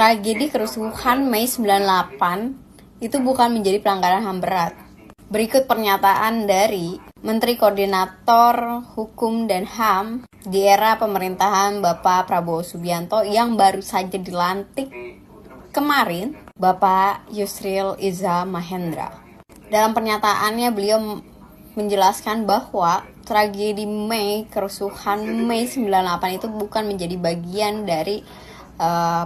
tragedi kerusuhan Mei 98 itu bukan menjadi pelanggaran HAM berat. Berikut pernyataan dari Menteri Koordinator Hukum dan HAM di era pemerintahan Bapak Prabowo Subianto yang baru saja dilantik kemarin, Bapak Yusril Iza Mahendra. Dalam pernyataannya beliau menjelaskan bahwa tragedi kerusuhan Mei 98 itu bukan menjadi bagian dari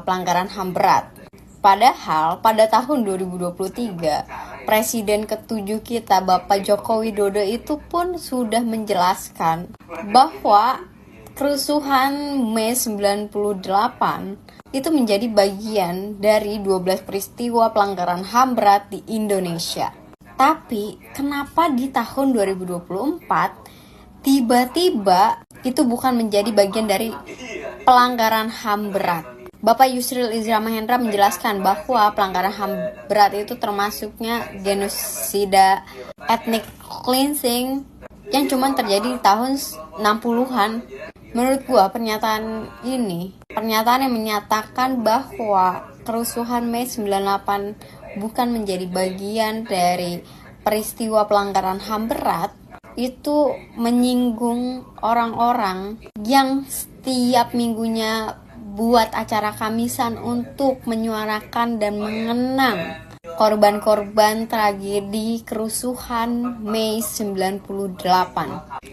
pelanggaran HAM berat. Padahal pada tahun 2023, Presiden ke-7 kita, Bapak Joko Widodo itu pun sudah menjelaskan bahwa kerusuhan Mei 98 itu menjadi bagian dari 12 peristiwa pelanggaran HAM berat di Indonesia. Tapi kenapa di tahun 2024 tiba-tiba itu bukan menjadi bagian dari pelanggaran HAM berat? Bapak Yusril Iza Mahendra menjelaskan bahwa pelanggaran HAM berat itu termasuknya genosida, ethnic cleansing yang cuma terjadi di tahun 60-an. Menurut gua pernyataan yang menyatakan bahwa kerusuhan Mei 98 bukan menjadi bagian dari peristiwa pelanggaran HAM berat itu menyinggung orang-orang yang setiap minggunya buat acara kamisan untuk menyuarakan dan mengenang korban-korban tragedi kerusuhan Mei 98.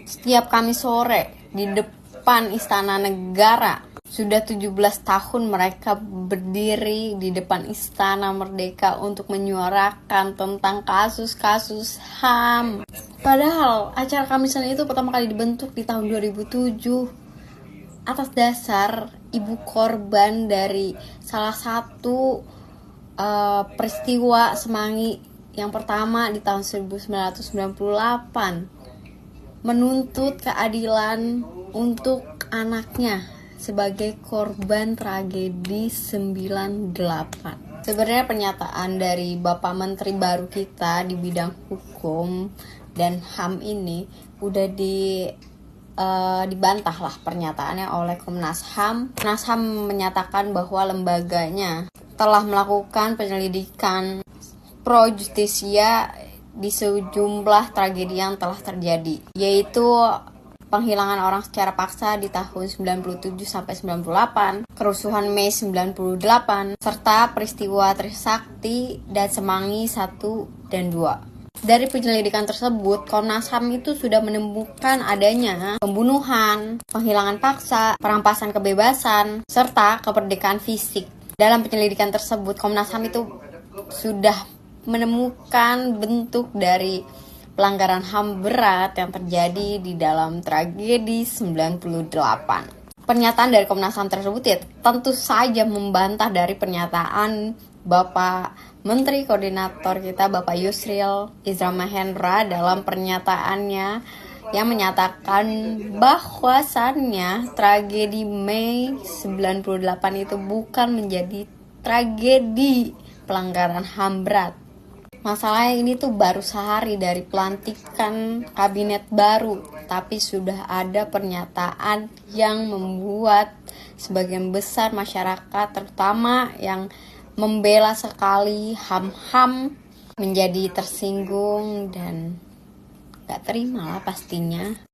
Setiap Kamis sore di depan Istana Negara, sudah 17 tahun mereka berdiri di depan Istana Merdeka untuk menyuarakan tentang kasus-kasus HAM. Padahal acara kamisan itu pertama kali dibentuk di tahun 2007 atas dasar ibu korban dari salah satu peristiwa Semanggi yang pertama di tahun 1998 menuntut keadilan untuk anaknya sebagai korban tragedi 98. Sebenarnya pernyataan dari Bapak Menteri baru kita di bidang hukum dan HAM ini udah dibantah lah pernyataannya oleh Komnas HAM. Komnas HAM menyatakan bahwa lembaganya telah melakukan penyelidikan pro justisia di sejumlah tragedi yang telah terjadi, yaitu penghilangan orang secara paksa di tahun 97 sampai 98, kerusuhan Mei 98, serta peristiwa Trisakti dan Semanggi 1 dan 2. Dari penyelidikan tersebut, Komnas HAM itu sudah menemukan adanya pembunuhan, penghilangan paksa, perampasan kebebasan, serta kemerdekaan fisik. Dalam penyelidikan tersebut, Komnas HAM itu sudah menemukan bentuk dari pelanggaran HAM berat yang terjadi di dalam tragedi 98. Pernyataan dari Komnas HAM tersebut ya tentu saja membantah dari pernyataan Bapak Menteri Koordinator kita, Bapak Yusril Iza Mahendra, dalam pernyataannya yang menyatakan bahwasannya tragedi Mei 98 itu bukan menjadi tragedi pelanggaran HAM berat. Masalahnya ini tuh baru sehari dari pelantikan kabinet baru, tapi sudah ada pernyataan yang membuat sebagian besar masyarakat, terutama yang membela sekali HAM-HAM, menjadi tersinggung dan gak terima lah pastinya.